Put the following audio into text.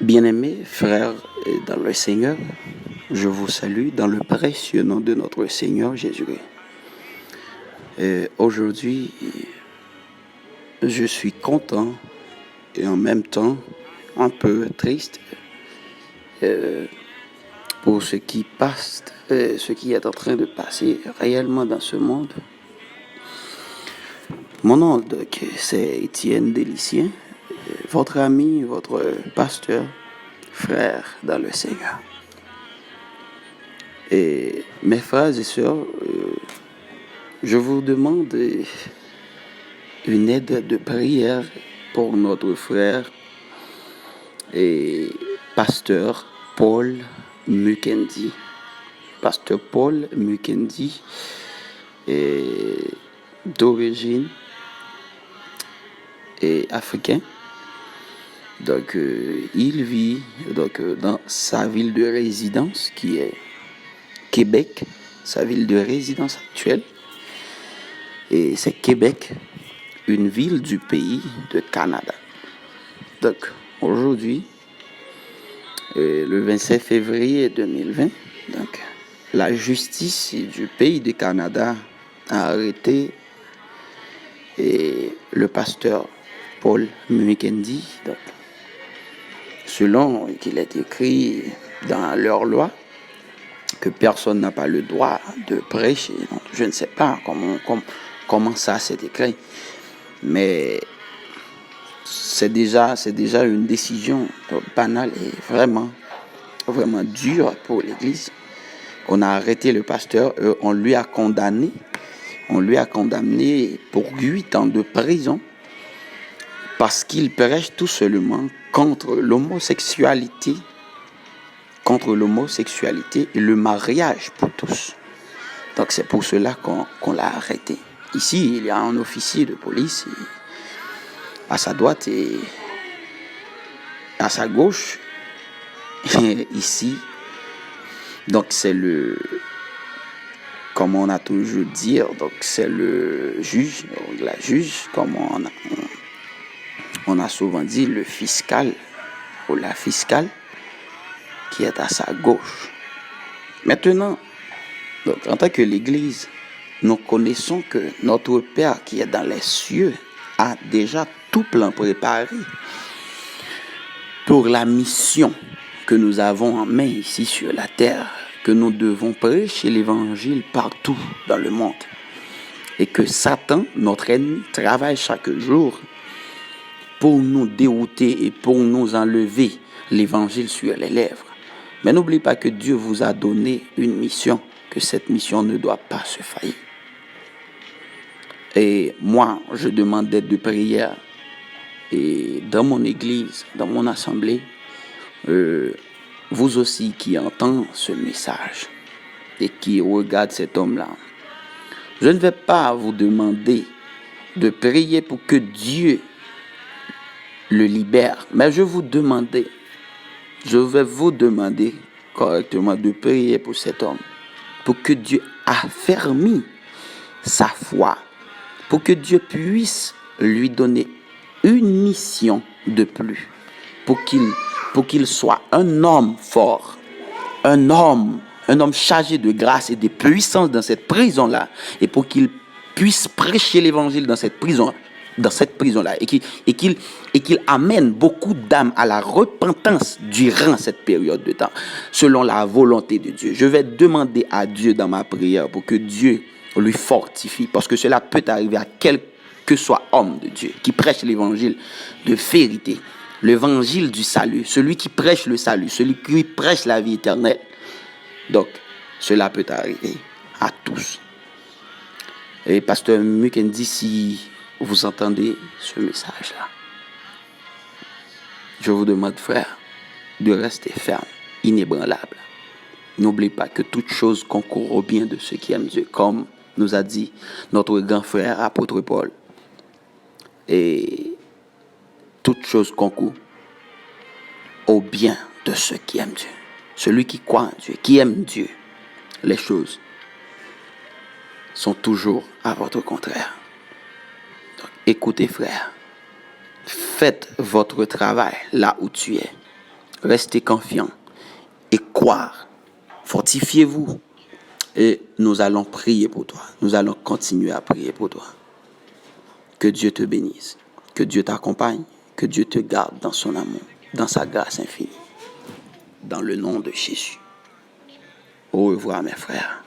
Bien-aimés frères dans le Seigneur, je vous salue dans le précieux nom de notre Seigneur Jésus-Christ. Aujourd'hui, je suis content et en même temps un peu triste pour ce qui passe, ce qui est en train de passer réellement dans ce monde. Mon nom, donc, c'est Étienne Délicien, votre ami, votre pasteur, frère dans le Seigneur. Et mes frères et sœurs, je vous demande une aide de prière pour notre frère et pasteur Paul Mukendi. Pasteur Paul Mukendi est d'origine africain. Donc, il vit dans sa ville de résidence qui est Québec, sa ville de résidence actuelle. Et c'est Québec, une ville du pays de Canada. Donc, aujourd'hui, le 27 février 2020, donc, la justice du pays de Canada a arrêté le pasteur Paul Mukendi, donc, selon qu'il est écrit dans leur loi, que personne n'a pas le droit de prêcher. Donc, je ne sais pas comment ça s'est écrit, mais c'est déjà une décision banale et vraiment dure pour l'Église. On a arrêté le pasteur, on lui a condamné pour 8 ans de prison parce qu'il prêche tout seulement contre l'homosexualité et le mariage pour tous. Donc c'est pour cela qu'on l'a arrêté. Ici, il y a un officier de police à sa droite et à sa gauche. Ici, donc c'est comme on a toujours dit, donc c'est le juge, la juge, comme on a souvent dit, le fiscal ou la fiscale qui est à sa gauche. Maintenant, donc, en tant que l'Église, nous connaissons que notre Père qui est dans les cieux a déjà tout plan préparé pour la mission que nous avons en main ici sur la terre, que nous devons prêcher l'Évangile partout dans le monde. Et que Satan, notre ennemi, travaille chaque jour pour nous dérouter et pour nous enlever l'Évangile sur les lèvres. Mais n'oubliez pas que Dieu vous a donné une mission, que cette mission ne doit pas se faillir. Et moi, je demande d'aide de prière. Et dans mon église, dans mon assemblée, vous aussi qui entendez ce message et qui regardez cet homme-là, je ne vais pas vous demander de prier pour que Dieu le libère, mais je vais vous demander correctement de prier pour cet homme, pour que Dieu affermisse sa foi, pour que Dieu puisse lui donner une mission de plus, pour qu'il soit un homme fort, un homme chargé de grâce et de puissance dans cette prison-là, et pour qu'il puisse prêcher l'évangile dans cette prison-là, et qu'il amène beaucoup d'âmes à la repentance durant cette période de temps, selon la volonté de Dieu. Je vais demander à Dieu dans ma prière pour que Dieu lui fortifie, parce que cela peut arriver à quel que soit homme de Dieu qui prêche l'évangile de vérité, l'évangile du salut, celui qui prêche le salut, celui qui prêche la vie éternelle. Donc, cela peut arriver à tous. Et pasteur Mukendi, si vous entendez ce message-là, je vous demande, frère, de rester ferme, inébranlable. N'oubliez pas que toute chose concourt au bien de ceux qui aiment Dieu, comme nous a dit notre grand frère, apôtre Paul. Et toute chose concourt au bien de ceux qui aiment Dieu. Celui qui croit en Dieu, qui aime Dieu, les choses sont toujours à votre contraire. Donc, écoutez, frère, faites votre travail là où tu es. restez confiants et croire. Fortifiez-vous et nous allons prier pour toi. Nous allons continuer à prier pour toi. Que Dieu te bénisse, que Dieu t'accompagne, que Dieu te garde dans son amour, dans sa grâce infinie. Dans le nom de Jésus. Au revoir mes frères.